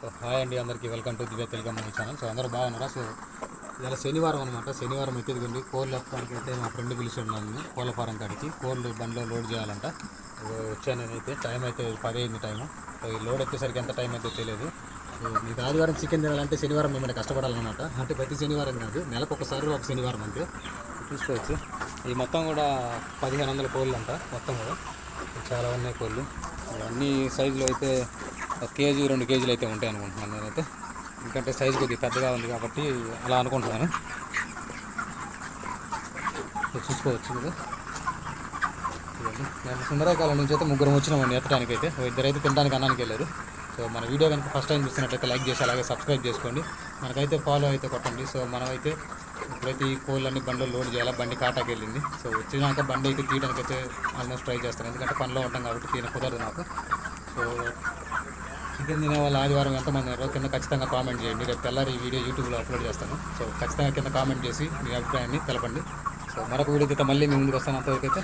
So hi అండి, అందరికీ welcome to దివ్య తెలుగు మన ఛానల్. సో అందరూ బాగున్నారా? సో ఇలా శనివారం అనమాట. శనివారం అయితే ఇదిగోండి కోళ్ళు ఎత్తడానికి అయితే మా ఫ్రెండ్ పిలిచి ఉన్నాను కోళ్ళ ఫారం కాడికి. కోళ్ళు బండిలో లోడ్ చేయాలంట. వచ్చాను నేనైతే. టైం అయితే 10 అయింది టైము. సో ఈ లోడ్ వచ్చేసరికి ఎంత టైం అయితే తెలియదు. మీకు ఆదివారం చికెన్ తినాలంటే శనివారం మేము కష్టపడాలన్నమాట. అంటే ప్రతి శనివారం కాదు, నెలకు ఒకసారి ఒక శనివారం అంతే. చూసుకోవచ్చు, ఈ మొత్తం కూడా 1500 కోళ్ళు అంట మొత్తం కూడా. చాలా ఉన్నాయి కోళ్ళు. అన్ని సైజులు అయితే 1 కేజీ 2 కేజీలు అయితే ఉంటాయి అనుకుంటున్నాను నేనైతే. ఎందుకంటే సైజు కొద్దిగా పెద్దగా ఉంది కాబట్టి అలా అనుకుంటున్నాను. చూసుకోవచ్చు కదా. నేను సుందరకాలం నుంచి అయితే ముగ్గురం వచ్చినామండి ఎత్తడానికి అయితే. ఇద్దరైతే తినడానికి అన్నానికి వెళ్ళారు. సో మన వీడియో కనుక ఫస్ట్ టైం చూస్తున్నట్లయితే లైక్ చేసి అలాగే సబ్స్క్రైబ్ చేసుకోండి. మనకైతే ఫాలో అయితే కొట్టండి. సో మనమైతే ఇప్పుడైతే ఈ కోళ్ళన్నీ బండిలో లోడ్ చేయాలి. బండి కాటాకి వెళ్ళింది. సో వచ్చినాక బండి అయితే తీయడానికి అయితే ఆల్మోస్ట్ ట్రై చేస్తాను, ఎందుకంటే పనిలో ఉంటాం కాబట్టి తీయన కుదరదు నాకు. సో చికెన్ తినే వాళ్ళు ఆదివారం ఎంతమంది ఉన్నారో కింద ఖచ్చితంగా కామెంట్ చేయండి. రేపు తెల్లారి ఈ వీడియో యూట్యూబ్లో అప్లోడ్ చేస్తాను. సో ఖచ్చితంగా కింద కామెంట్ చేసి మీ అభిప్రాయాన్ని తెలపండి. సో మరొక వీడియోతో మళ్ళీ మీ ముందుకు వస్తాను. అంతవరకు అయితే